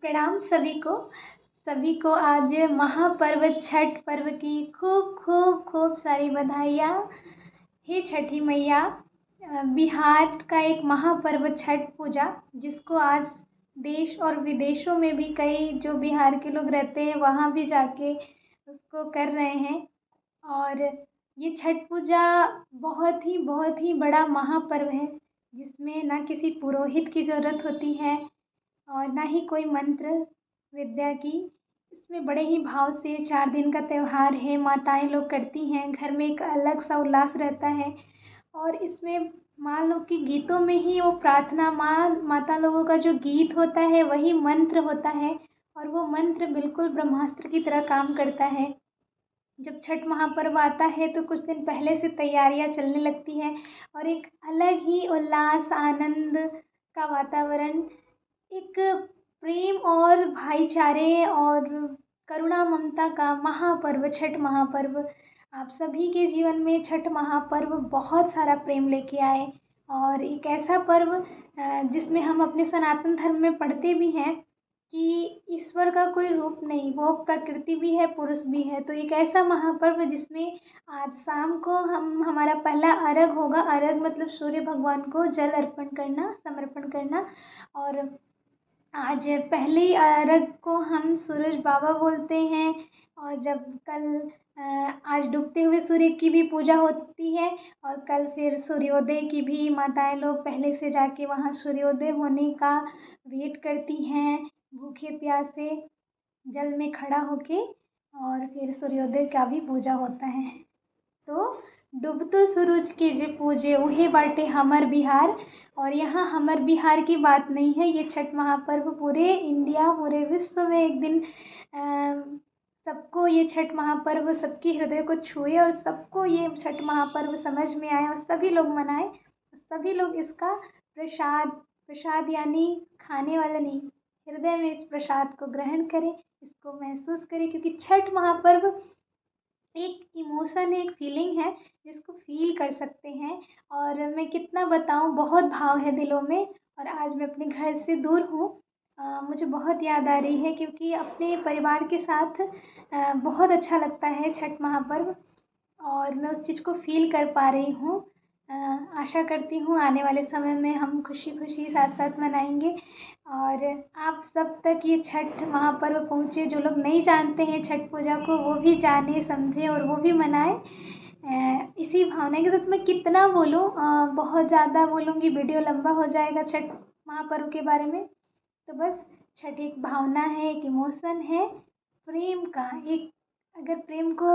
प्रणाम सभी को आज महापर्व छठ पर्व की खूब खूब खूब सारी बधाइयाँ। हे छठी मैया, बिहार का एक महापर्व छठ पूजा, जिसको आज देश और विदेशों में भी कई जो बिहार के लोग रहते हैं वहाँ भी जाके उसको कर रहे हैं। और ये छठ पूजा बहुत ही बड़ा महापर्व है, जिसमें ना किसी पुरोहित की ज़रूरत होती है और ना ही कोई मंत्र विद्या की। इसमें बड़े ही भाव से 4 दिन का त्यौहार है, माताएं लोग करती हैं, घर में एक अलग सा उल्लास रहता है। और इसमें माँ लोग के गीतों में ही वो प्रार्थना, माता लोगों का जो गीत होता है वही मंत्र होता है, और वो मंत्र बिल्कुल ब्रह्मास्त्र की तरह काम करता है। जब छठ महापर्व आता है तो कुछ दिन पहले से तैयारियां चलने लगती हैं और एक अलग ही उल्लास, आनंद का वातावरण, एक प्रेम और भाईचारे और करुणा ममता का महापर्व छठ महापर्व आप सभी के जीवन में छठ महापर्व बहुत सारा प्रेम लेके आए। और एक ऐसा पर्व जिसमें हम अपने सनातन धर्म में पढ़ते भी हैं कि ईश्वर का कोई रूप नहीं, वो प्रकृति भी है, पुरुष भी है। तो एक ऐसा महापर्व जिसमें आज शाम को हमारा पहला अर्घ होगा। अर्घ मतलब सूर्य भगवान को जल अर्पण करना, समर्पण करना। और आज पहले अर्घ को हम सूरज बाबा बोलते हैं। और जब कल आज डूबते हुए सूर्य की भी पूजा होती है, और कल फिर सूर्योदय की भी माताएं लोग पहले से जाके वहाँ सूर्योदय होने का वेट करती हैं, भूखे प्यासे जल में खड़ा होके। और फिर सूर्योदय का भी पूजा होता है। तो डूबतो सूरज के जे पूजे उहे बाटे हमर बिहार। और यहाँ हमर बिहार की बात नहीं है, ये छठ महापर्व पूरे इंडिया, पूरे विश्व में एक दिन सबको ये छठ महापर्व सबके हृदय को छुए और सबको ये छठ महापर्व समझ में आए और सभी लोग मनाएं। सभी लोग इसका प्रसाद यानी खाने वाला नहीं, हृदय में इस प्रसाद को ग्रहण करें, इसको महसूस करें, क्योंकि छठ महापर्व एक इमोशन है, एक फीलिंग है जिसको फील कर सकते हैं। और मैं कितना बताऊं, बहुत भाव है दिलों में। और आज मैं अपने घर से दूर हूँ, मुझे बहुत याद आ रही है, क्योंकि अपने परिवार के साथ बहुत अच्छा लगता है छठ महापर्व, और मैं उस चीज़ को फील कर पा रही हूँ। आशा करती हूँ आने वाले समय में हम खुशी खुशी साथ साथ मनाएंगे और आप सब तक ये छठ महापर्व पहुँचे। जो लोग नहीं जानते हैं छठ पूजा को, वो भी जाने समझे और वो भी मनाएं। इसी भावना के साथ मैं कितना बोलूँ, बहुत ज़्यादा बोलूँगी वीडियो लंबा हो जाएगा छठ महापर्व के बारे में। तो बस छठ एक भावना है, एक इमोशन है, प्रेम का एक। अगर प्रेम को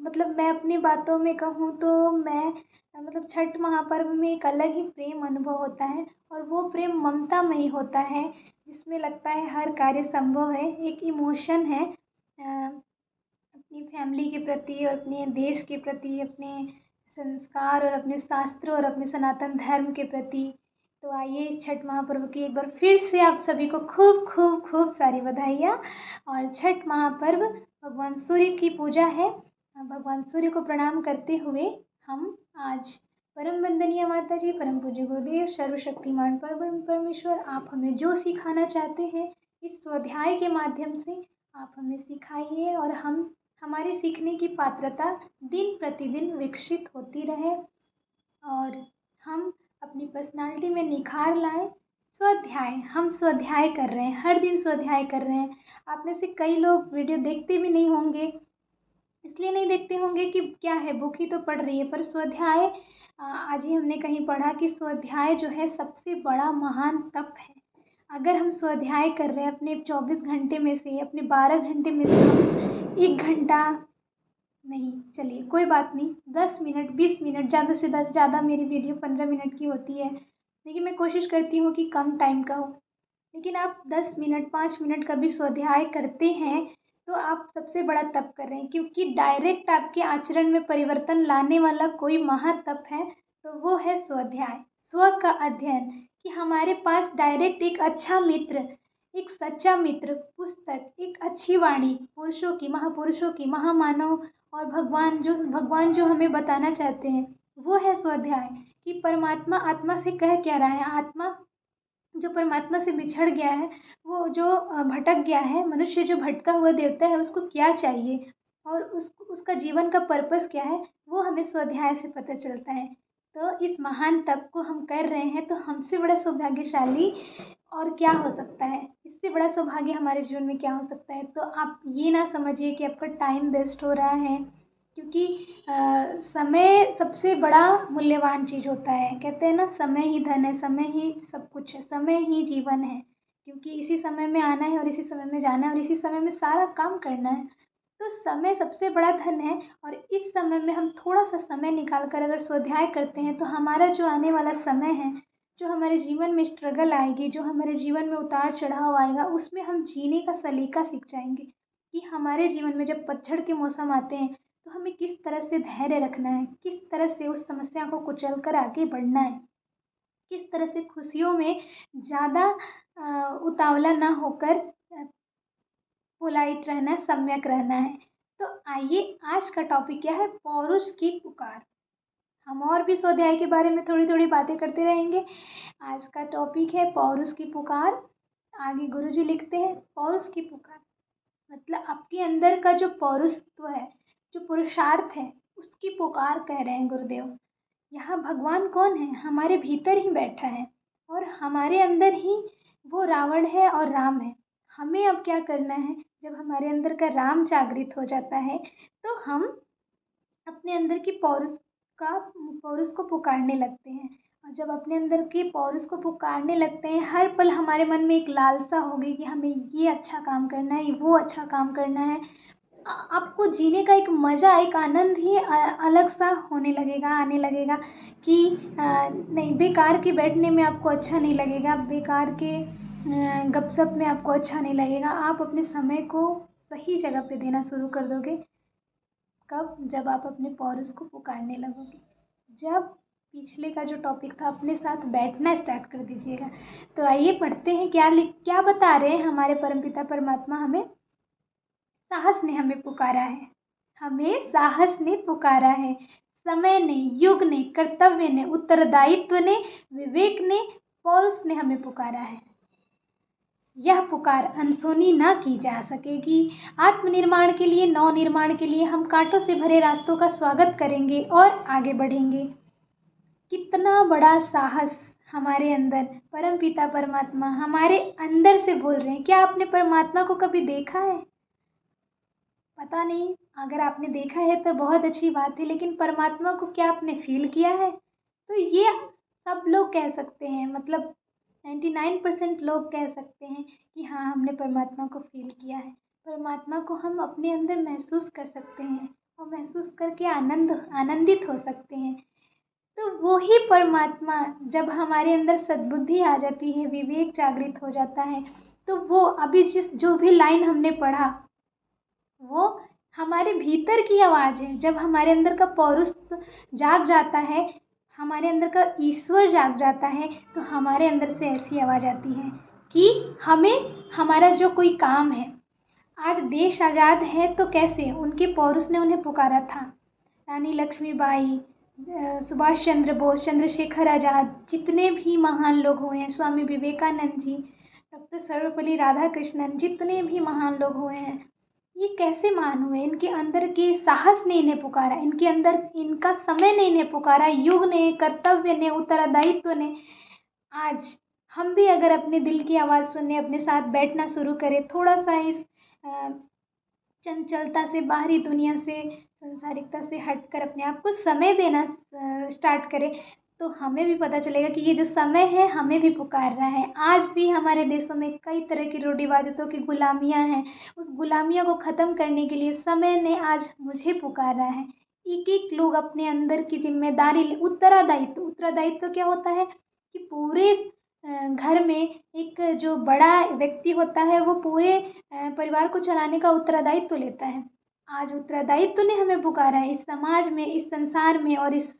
मतलब मैं अपनी बातों में कहूँ तो मैं मतलब छठ महापर्व में एक अलग ही प्रेम अनुभव होता है, और वो प्रेम ममतामयी होता है, जिसमें लगता है हर कार्य संभव है। एक इमोशन है अपनी फैमिली के प्रति और अपने देश के प्रति, अपने संस्कार और अपने शास्त्रों और अपने सनातन धर्म के प्रति। तो आइए इस छठ महापर्व की एक बार फिर से आप सभी को खूब खूब खूब सारी बधाइयाँ। और छठ महापर्व भगवान सूर्य की पूजा है। भगवान सूर्य को प्रणाम करते हुए हम आज परम वंदनीय माता जी, परम पूज्य गुरुदेव, सर्वशक्तिमान परम परमेश्वर, आप हमें जो सिखाना चाहते हैं इस स्वाध्याय के माध्यम से आप हमें सिखाइए, और हमारे सीखने की पात्रता दिन प्रतिदिन विकसित होती रहे, और हम अपनी पर्सनालिटी में निखार लाएं। स्वाध्याय, हम स्वाध्याय कर रहे हैं, हर दिन स्वाध्याय कर रहे हैं। आप में से कई लोग वीडियो देखते भी नहीं होंगे, इसलिए नहीं देखते होंगे कि क्या है, बुक ही तो पढ़ रही है। पर स्वाध्याय, आज ही हमने कहीं पढ़ा कि स्वाध्याय जो है सबसे बड़ा महान तप है। अगर हम स्वाध्याय कर रहे हैं अपने 24 घंटे में से, अपने 12 घंटे में से हम 1 घंटा नहीं, चलिए कोई बात नहीं, 10 मिनट 20 मिनट, ज़्यादा से ज़्यादा मेरी वीडियो 15 मिनट की होती है, लेकिन मैं कोशिश करती हूँ कि कम टाइम का हो। लेकिन आप 10 मिनट 5 मिनट का भी स्वाध्याय करते हैं तो आप सबसे बड़ा तप कर रहे हैं, क्योंकि डायरेक्ट आपके आचरण में परिवर्तन लाने वाला कोई महातप है तो वो है स्वाध्याय, स्व का अध्ययन। कि हमारे पास डायरेक्ट एक अच्छा मित्र, एक सच्चा मित्र, पुस्तक, एक अच्छी वाणी, पुरुषों की, महापुरुषों की, महामानव और भगवान जो हमें बताना चाहते हैं वो है स्वाध्याय। कि परमात्मा आत्मा से कह क्या रहा है, आत्मा जो परमात्मा से बिछड़ गया है, वो जो भटक गया है, मनुष्य जो भटका हुआ देवता है, उसको क्या चाहिए और उसका जीवन का पर्पस क्या है, वो हमें स्वाध्याय से पता चलता है। तो इस महान तप को हम कर रहे हैं, तो हमसे बड़ा सौभाग्यशाली और क्या हो सकता है। इससे बड़ा सौभाग्य हमारे जीवन में क्या हो सकता है। तो आप ये ना समझिए कि आपका टाइम वेस्ट हो रहा है, क्योंकि समय सबसे बड़ा मूल्यवान चीज़ होता है। कहते हैं ना, समय ही धन है, समय ही सब कुछ है, समय ही जीवन है। क्योंकि इसी समय में आना है और इसी समय में जाना है और इसी समय में सारा काम करना है। तो समय सबसे बड़ा धन है, और इस समय में हम थोड़ा सा समय निकाल कर अगर स्वाध्याय करते हैं, तो हमारा जो आने वाला समय है, जो हमारे जीवन में स्ट्रगल आएगी, जो हमारे जीवन में उतार चढ़ाव आएगा, उसमें हम जीने का सलीका सीख जाएंगे कि हमारे जीवन में जब पतझड़ के मौसम आते हैं, तो हमें किस तरह से धैर्य रखना है, किस तरह से उस समस्या को कुचल कर आगे बढ़ना है, किस तरह से खुशियों में ज़्यादा उतावला ना होकर पोलाइट रहना है, सम्यक रहना है। तो आइए, आज का टॉपिक क्या है, पौरुष की पुकार। हम और भी स्वाध्याय के बारे में थोड़ी थोड़ी बातें करते रहेंगे। आज का टॉपिक है पौरुष की पुकार। आगे गुरुजी लिखते हैं, पौरुष की पुकार मतलब आपके अंदर का जो पौरुषत्व है, जो पुरुषार्थ है, उसकी पुकार कह रहे हैं गुरुदेव। यहाँ भगवान कौन है, हमारे भीतर ही बैठा है, और हमारे अंदर ही वो रावण है और राम है। हमें अब क्या करना है, जब हमारे अंदर का राम जागृत हो जाता है, तो हम अपने अंदर की पौरुष को पुकारने लगते हैं। और जब अपने अंदर के पौरुष को पुकारने लगते हैं, हर पल हमारे मन में एक लालसा होगी कि हमें ये अच्छा काम करना है, वो अच्छा काम करना है। आपको जीने का एक मज़ा, एक आनंद ही अलग सा होने लगेगा, आने लगेगा कि नहीं, बेकार के बैठने में आपको अच्छा नहीं लगेगा, बेकार के गपशप में आपको अच्छा नहीं लगेगा। आप अपने समय को सही जगह पे देना शुरू कर दोगे। कब? जब आप अपने पौरुष को पुकारने लगोगे। जब पिछले का जो टॉपिक था, अपने साथ बैठना स्टार्ट कर दीजिएगा। तो आइए पढ़ते हैं, क्या बता रहे हैं हमारे परमपिता परमात्मा हमें। साहस ने हमें पुकारा है, हमें साहस ने पुकारा है। समय ने, युग ने, कर्तव्य ने, उत्तरदायित्व ने, विवेक ने, पौरुष ने हमें पुकारा है। यह पुकार अनसुनी न की जा सकेगी। आत्मनिर्माण के लिए, नव निर्माण के लिए हम कांटों से भरे रास्तों का स्वागत करेंगे और आगे बढ़ेंगे। कितना बड़ा साहस हमारे अंदर परमपिता परमात्मा हमारे अंदर से बोल रहे हैं। क्या आपने परमात्मा को कभी देखा है? पता नहीं, अगर आपने देखा है तो बहुत अच्छी बात है, लेकिन परमात्मा को क्या आपने फील किया है? तो ये सब लोग कह सकते हैं, मतलब 99% लोग कह सकते हैं कि हाँ, हमने परमात्मा को फील किया है। परमात्मा को हम अपने अंदर महसूस कर सकते हैं और महसूस करके आनंदित हो सकते हैं। तो वो ही परमात्मा, जब हमारे अंदर सद्बुद्धि आ जाती है, विवेक जागृत हो जाता है, तो वो अभी जो भी लाइन हमने पढ़ा, वो हमारे भीतर की आवाज़ है। जब हमारे अंदर का पौरुष जाग जाता है, हमारे अंदर का ईश्वर जाग जाता है, तो हमारे अंदर से ऐसी आवाज़ आती है कि हमें, हमारा जो कोई काम है, आज देश आज़ाद है तो कैसे, उनके पौरुष ने उन्हें पुकारा था। रानी लक्ष्मीबाई, सुभाष चंद्र बोस, चंद्रशेखर आज़ाद, जितने भी महान लोग हुए हैं, स्वामी विवेकानंद जी, डॉक्टर सर्वपल्ली राधाकृष्णन, जितने भी महान लोग हुए हैं, ये कैसे महान हुए? इनके अंदर के साहस ने इन्हें पुकारा, इनके अंदर इनका समय ने इन्हें पुकारा, युग ने, कर्तव्य ने, उत्तरदायित्व ने। आज हम भी अगर अपने दिल की आवाज़ सुनने, अपने साथ बैठना शुरू करें, थोड़ा सा इस चंचलता से, बाहरी दुनिया से, संसारिकता से हटकर अपने आप को समय देना स्टार्ट करें, तो हमें भी पता चलेगा कि ये जो समय है हमें भी पुकार रहा है। आज भी हमारे देशों में कई तरह की रूढ़िवादितों की गुलामियां हैं। उस गुलामियों को ख़त्म करने के लिए समय ने आज मुझे पुकारा है। एक एक लोग अपने अंदर की जिम्मेदारी, उत्तरदायित्व क्या होता है कि पूरे घर में एक जो बड़ा व्यक्ति होता है, वो पूरे परिवार को चलाने का उत्तरदायित्व लेता है। आज उत्तरदायित्व ने हमें पुकारा है। इस समाज में, इस संसार में और इस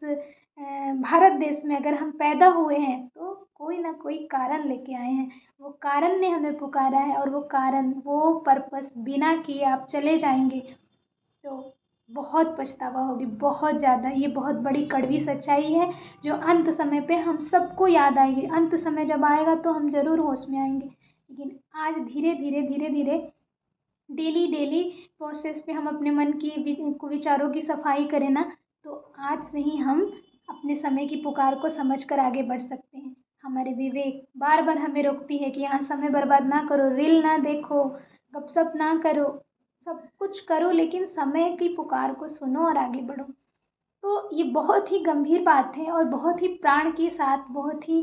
भारत देश में अगर हम पैदा हुए हैं, तो कोई ना कोई कारण लेके आए हैं। वो कारण ने हमें पुकारा है, और वो कारण, वो पर्पस बिना किए आप चले जाएंगे तो बहुत पछतावा होगी, बहुत ज़्यादा। ये बहुत बड़ी कड़वी सच्चाई है जो अंत समय पे हम सबको याद आएगी। अंत समय जब आएगा तो हम ज़रूर होश में आएंगे, लेकिन आज धीरे धीरे धीरे धीरे डेली डेली प्रोसेस पे हम अपने मन की विचारों की सफाई करें ना, तो आज से ही हम अपने समय की पुकार को समझ कर आगे बढ़ सकते हैं। हमारे विवेक बार बार हमें रोकती है कि यहाँ समय बर्बाद ना करो, रील ना देखो, गपशप ना करो, सब कुछ करो लेकिन समय की पुकार को सुनो और आगे बढ़ो। तो ये बहुत ही गंभीर बात है और बहुत ही प्राण के साथ, बहुत ही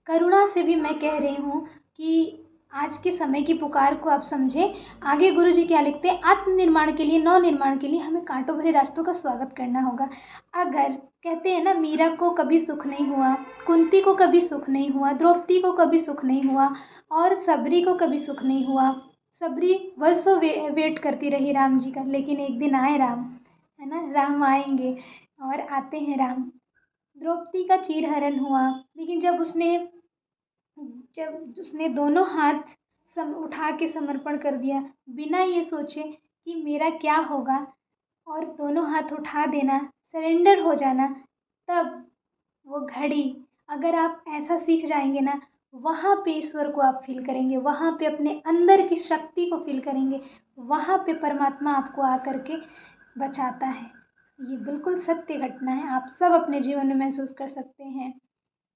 करुणा से भी मैं कह रही हूँ कि आज के समय की पुकार को आप समझें। आगे गुरु जी क्या लिखते हैं, आत्मनिर्माण के लिए, नव निर्माण के लिए हमें कांटों भरे रास्तों का स्वागत करना होगा। अगर कहते हैं ना, मीरा को कभी सुख नहीं हुआ, कुंती को कभी सुख नहीं हुआ, द्रौपदी को कभी सुख नहीं हुआ और सबरी को कभी सुख नहीं हुआ। सबरी वर्षों वेट करती रही राम जी का, लेकिन एक दिन आए राम, है ना, राम आएंगे और आते हैं राम। द्रौपदी का चीरहरण हुआ, लेकिन जब उसने दोनों हाथ उठा के समर्पण कर दिया, बिना ये सोचे कि मेरा क्या होगा, और दोनों हाथ उठा देना, सरेंडर हो जाना, तब वो घड़ी, अगर आप ऐसा सीख जाएंगे ना, वहाँ पे ईश्वर को आप फील करेंगे, वहाँ पे अपने अंदर की शक्ति को फील करेंगे, वहाँ पे परमात्मा आपको आकर के बचाता है। ये बिल्कुल सत्य घटना है, आप सब अपने जीवन में महसूस कर सकते हैं।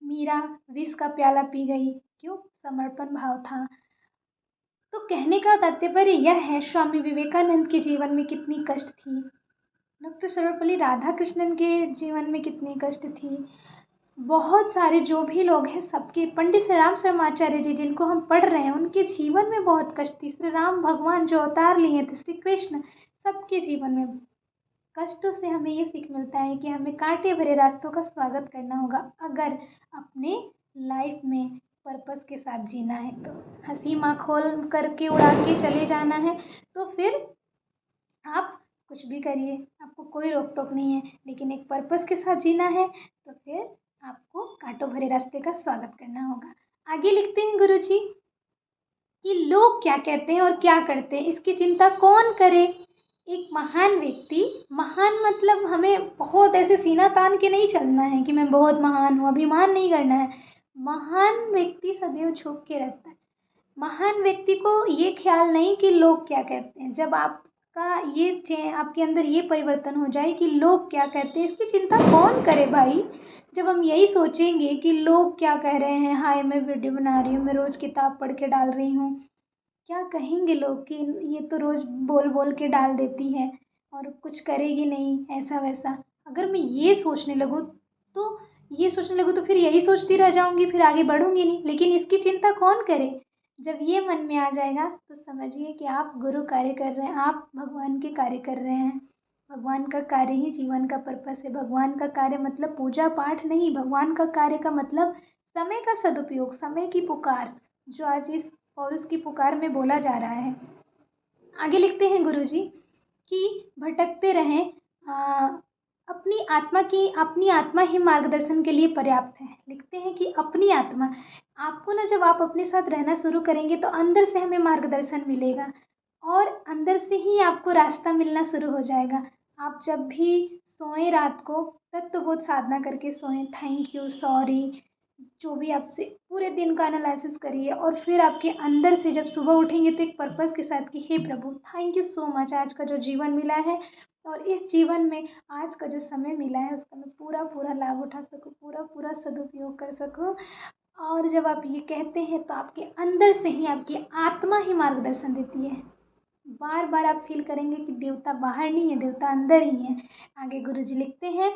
मीरा विष का प्याला पी गई, क्यों? समर्पण भाव था। तो कहने का तात्पर्य यह है, स्वामी विवेकानंद के जीवन में कितनी कष्ट थी, डॉक्टर सर्वपल्ली राधाकृष्णन के जीवन में कितनी कष्ट थी, बहुत सारे जो भी लोग हैं सबके, पंडित श्री राम शर्माचार्य जी जिनको हम पढ़ रहे हैं, उनके जीवन में बहुत कष्ट थी। श्री राम भगवान जो अवतार लिए थे, श्री कृष्ण, सबके जीवन में कष्टों से हमें ये सीख मिलता है कि हमें कांटे भरे रास्तों का स्वागत करना होगा, अगर अपने लाइफ में पर्पस के साथ जीना है। तो हंसी माखौल करके उड़ा के चले जाना है तो फिर आप कुछ भी करिए, आपको कोई रोक टोक नहीं है, लेकिन एक पर्पस के साथ जीना है तो फिर आपको कांटों भरे रास्ते का स्वागत करना होगा। आगे लिखते हैं गुरु जी कि लोग क्या कहते हैं और क्या करते हैं, इसकी चिंता कौन करे। एक महान व्यक्ति, महान मतलब हमें बहुत ऐसे सीना तान के नहीं चलना है कि मैं बहुत महान हूँ, अभिमान नहीं करना है। महान व्यक्ति सदैव झुक के रहता है। महान व्यक्ति को ये ख्याल नहीं कि लोग क्या कहते हैं। जब आपका आपके अंदर ये परिवर्तन हो जाए कि लोग क्या कहते हैं, इसकी चिंता कौन करे भाई। जब हम यही सोचेंगे कि लोग क्या कह रहे हैं, हाय मैं वीडियो बना रही हूँ, मैं रोज़ किताब पढ़ के डाल रही हूँ, क्या कहेंगे लोग कि ये तो रोज़ बोल बोल के डाल देती है और कुछ करेगी नहीं, ऐसा वैसा। अगर मैं ये सोचने लगूँ तो फिर यही सोचती रह जाऊँगी, फिर आगे बढ़ूँगी नहीं। लेकिन इसकी चिंता कौन करे। जब ये मन में आ जाएगा तो समझिए कि आप गुरु कार्य कर रहे हैं, आप भगवान के कार्य कर रहे हैं। भगवान का कार्य ही जीवन का पर्पस है। भगवान का कार्य मतलब पूजा पाठ नहीं, भगवान का कार्य का मतलब समय का सदुपयोग, समय की पुकार, जो आज इस और उसकी पुकार में बोला जा रहा है। आगे लिखते हैं गुरुजी कि भटकते रहें, अपनी आत्मा ही मार्गदर्शन के लिए पर्याप्त है। लिखते हैं कि अपनी आत्मा, आपको ना, जब आप अपने साथ रहना शुरू करेंगे तो अंदर से हमें मार्गदर्शन मिलेगा और अंदर से ही आपको रास्ता मिलना शुरू हो जाएगा। आप जब भी सोएं रात को, तत्वबोध साधना करके सोएं, थैंक यू, सॉरी, जो भी आपसे पूरे दिन का एनालिसिस करिए और फिर आपके अंदर से जब सुबह उठेंगे तो एक पर्पस के साथ कि हे प्रभु, थैंक यू सो मच, आज का जो जीवन मिला है और इस जीवन में आज का जो समय मिला है उसका मैं पूरा पूरा लाभ उठा सकूँ, पूरा पूरा सदुपयोग कर सकूँ। और जब आप ये कहते हैं तो आपके अंदर से ही आपकी आत्मा ही मार्गदर्शन देती है। बार बार आप फील करेंगे कि देवता बाहर नहीं है, देवता अंदर ही है। आगे गुरुजी लिखते हैं,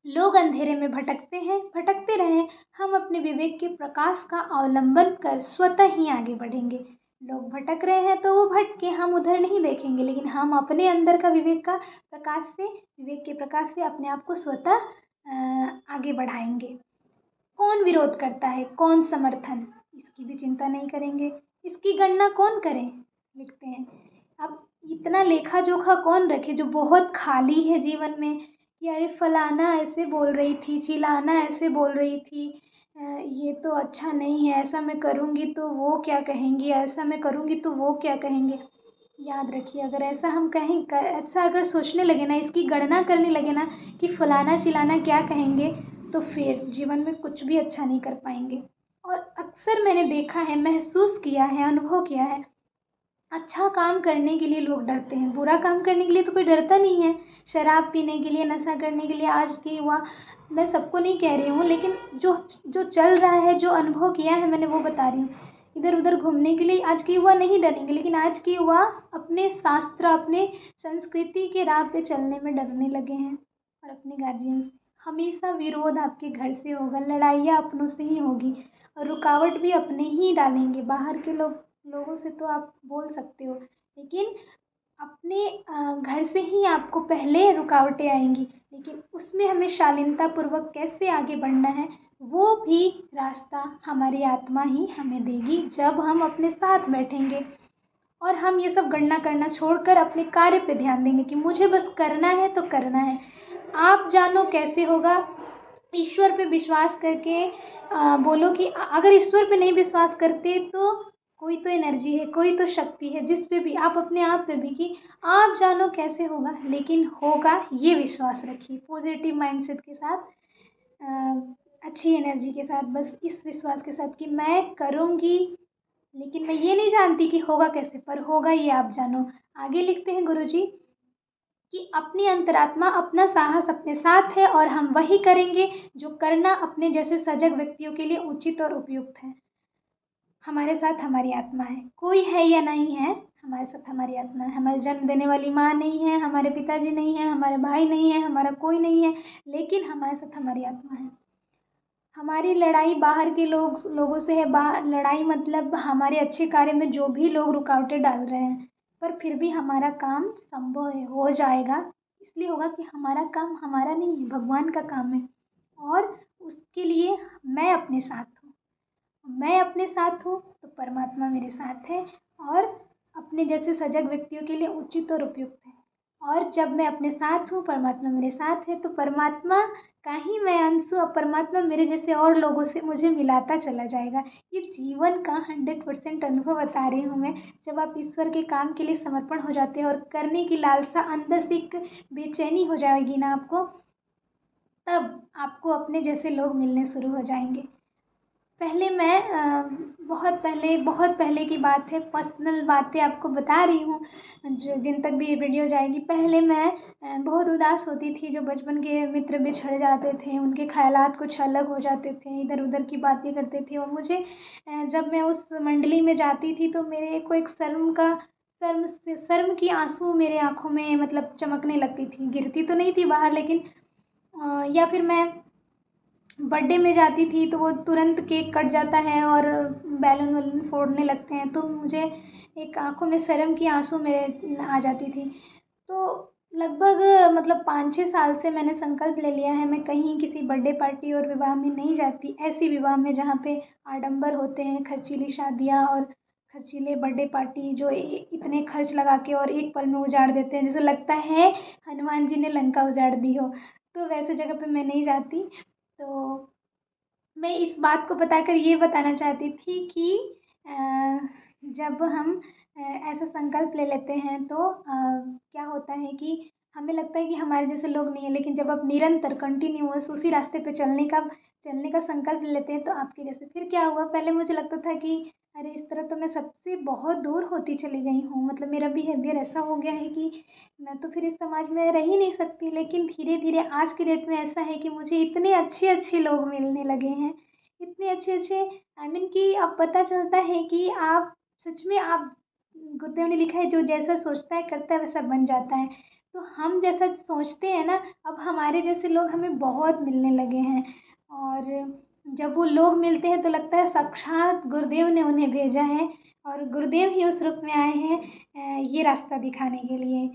लोग अंधेरे में भटकते हैं, भटकते रहें, हम अपने विवेक के प्रकाश का अवलंबन कर स्वतः ही आगे बढ़ेंगे। लोग भटक रहे हैं तो वो भटके, हम उधर नहीं देखेंगे, लेकिन हम अपने अंदर का विवेक के प्रकाश से अपने आप को स्वतः आगे बढ़ाएंगे। कौन विरोध करता है, कौन समर्थन, इसकी भी चिंता नहीं करेंगे। इसकी गणना कौन करे। लिखते हैं, अब इतना लेखा जोखा कौन रखे जो बहुत खाली है जीवन में, कि अरे फलाना ऐसे बोल रही थी, चिलाना ऐसे बोल रही थी, ये तो अच्छा नहीं है, ऐसा मैं करूँगी तो वो क्या कहेंगी, ऐसा मैं करूँगी तो वो क्या कहेंगे। याद रखिए, अगर ऐसा हम कहें ऐसा अगर सोचने लगे ना, इसकी गणना करने लगे ना कि फलाना चिलाना क्या कहेंगे, तो फिर जीवन में कुछ भी अच्छा नहीं कर पाएंगे। और अक्सर मैंने देखा है, महसूस किया है, अनुभव किया है, अच्छा काम करने के लिए लोग डरते हैं, बुरा काम करने के लिए तो कोई डरता नहीं है। शराब पीने के लिए, नशा करने के लिए आज के युवा, मैं सबको नहीं कह रही हूँ, लेकिन जो जो चल रहा है, जो अनुभव किया है मैंने, वो बता रही हूँ। इधर उधर घूमने के लिए आज के युवा नहीं डरेंगे, लेकिन आज के युवा अपने शास्त्र, अपने संस्कृति के राह पे चलने में डरने लगे हैं। और अपने गार्जियन से हमेशा विरोध आपके घर से होगा, लड़ाइयाँ अपनों से ही होगी, और रुकावट भी अपने ही डालेंगे। बाहर के लोगों से तो आप बोल सकते हो, लेकिन अपने घर से ही आपको पहले रुकावटें आएंगी। लेकिन उसमें हमें शालीनतापूर्वक कैसे आगे बढ़ना है, वो भी रास्ता हमारी आत्मा ही हमें देगी, जब हम अपने साथ बैठेंगे और हम ये सब गणना करना छोड़कर अपने कार्य पे ध्यान देंगे कि मुझे बस करना है तो करना है। आप जानो कैसे होगा, ईश्वर पे विश्वास करके बोलो कि अगर ईश्वर पे नहीं विश्वास करते तो कोई तो एनर्जी है, कोई तो शक्ति है, जिस पे भी आप, अपने आप पे भी, कि आप जानो कैसे होगा, लेकिन होगा, ये विश्वास रखिए पॉजिटिव माइंडसेट के साथ, अच्छी एनर्जी के साथ, बस इस विश्वास के साथ कि मैं करूँगी, लेकिन मैं ये नहीं जानती कि होगा कैसे, पर होगा ये आप जानो। आगे लिखते हैं गुरुजी कि अपनी अंतरात्मा, अपना साहस अपने साथ है, और हम वही करेंगे जो करना अपने जैसे सजग व्यक्तियों के लिए उचित और उपयुक्त है। हमारे साथ हमारी आत्मा है, कोई है या नहीं है, हमारे साथ हमारी आत्मा है। हमारे जन्म देने वाली माँ नहीं है, हमारे पिताजी नहीं है, हमारे भाई नहीं है, हमारा कोई नहीं है, लेकिन हमारे साथ हमारी आत्मा है। हमारी लड़ाई बाहर के लोगों से है, लड़ाई मतलब हमारे अच्छे कार्य में जो भी लोग रुकावटें डाल रहे हैं, पर फिर भी हमारा काम संभव है, हो जाएगा। इसलिए होगा कि हमारा काम हमारा नहीं है, भगवान का काम है, और उसके लिए मैं अपने साथ हूँ। मैं अपने साथ हूँ तो परमात्मा मेरे साथ है, और अपने जैसे सजग व्यक्तियों के लिए उचित और उपयुक्त है। और जब मैं अपने साथ हूँ, परमात्मा मेरे साथ है, तो परमात्मा का ही मैं अंश हूँ, और परमात्मा मेरे जैसे और लोगों से मुझे मिलाता चला जाएगा। ये जीवन का 100% अनुभव बता रही हूँ मैं। जब आप ईश्वर के काम के लिए समर्पण हो जाते हैं और करने की लालसा अंदर से एक बेचैनी हो जाएगी ना आपको, तब आपको अपने जैसे लोग मिलने शुरू हो जाएंगे। पहले मैं बहुत पहले की बात है, पर्सनल बातें आपको बता रही हूँ, जो जिन तक भी ये वीडियो जाएगी। पहले मैं बहुत उदास होती थी, जो बचपन के मित्र बिछड़ जाते थे, उनके ख़यालात कुछ अलग हो जाते थे, इधर उधर की बातें करते थे, और मुझे जब मैं उस मंडली में जाती थी तो मेरे को एक शर्म की आंसू मेरे आँखों में मतलब चमकने लगती थी, गिरती तो नहीं थी बाहर, लेकिन या फिर मैं बर्थडे में जाती थी तो वो तुरंत केक कट जाता है और बैलून वैलून फोड़ने लगते हैं, तो मुझे एक आंखों में शर्म की आंसू मेरे आ जाती थी। तो लगभग मतलब 5-6 साल से मैंने संकल्प ले लिया है, मैं कहीं किसी बर्थडे पार्टी और विवाह में नहीं जाती, ऐसी विवाह में जहाँ पे आडंबर होते हैं, खर्चीली शादियाँ और खर्चीले बर्थडे पार्टी, जो इतने खर्च लगा के और एक पल में उजाड़ देते हैं, जैसे लगता है हनुमान जी ने लंका उजाड़ दी हो। तो वैसे जगह पे मैं नहीं जाती। तो मैं इस बात को बताकर ये बताना चाहती थी कि जब हम ऐसा संकल्प ले लेते हैं तो क्या होता है कि हमें लगता है कि हमारे जैसे लोग नहीं है, लेकिन जब आप निरंतर कंटिन्यूअस उसी रास्ते पे चलने का संकल्प ले लेते हैं, तो आपके जैसे, फिर क्या हुआ, पहले मुझे लगता था कि अरे इस तरह तो मैं सबसे बहुत दूर होती चली गई हूँ, मतलब मेरा बिहेवियर ऐसा हो गया है कि मैं तो फिर इस समाज में रह ही नहीं सकती। लेकिन धीरे धीरे आज के डेट में ऐसा है कि मुझे इतने अच्छे अच्छे लोग मिलने लगे हैं, इतने अच्छे अच्छे, आई मीन कि अब पता चलता है कि आप सच में, आप, गुरुदेव ने लिखा है जो जैसा सोचता है करता है वैसा बन जाता है। तो हम जैसा सोचते हैं ना, अब हमारे जैसे लोग हमें बहुत मिलने लगे हैं, और जब वो लोग मिलते हैं तो लगता है साक्षात गुरुदेव ने उन्हें भेजा है, और गुरुदेव ही उस रूप में आए हैं ये रास्ता दिखाने के लिए।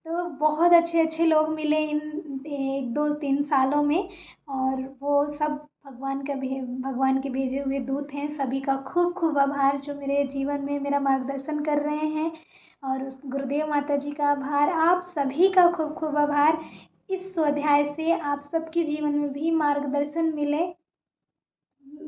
तो बहुत अच्छे अच्छे लोग मिले इन 1-2-3 सालों में, और वो सब भगवान के भेजे हुए दूत हैं। सभी का खूब खूब आभार, जो मेरे जीवन में मेरा मार्गदर्शन कर रहे हैं, और उस गुरुदेव माता जी का आभार, आप सभी का खूब खूब आभार। इस स्वाध्याय से आप सबके जीवन में भी मार्गदर्शन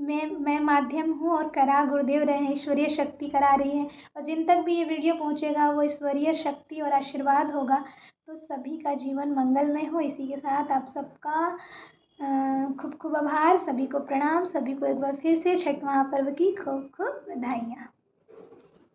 मैं माध्यम हूँ और करा गुरुदेव रहे हैं, ईश्वरीय शक्ति करा रही है। और जिन तक भी ये वीडियो पहुँचेगा वो ईश्वरीय शक्ति और आशीर्वाद होगा। तो सभी का जीवन मंगलमय हो। इसी के साथ आप सबका खूब खूब आभार, सभी को प्रणाम, सभी को एक बार फिर से छठ महापर्व की खूब खूब बधाइयाँ।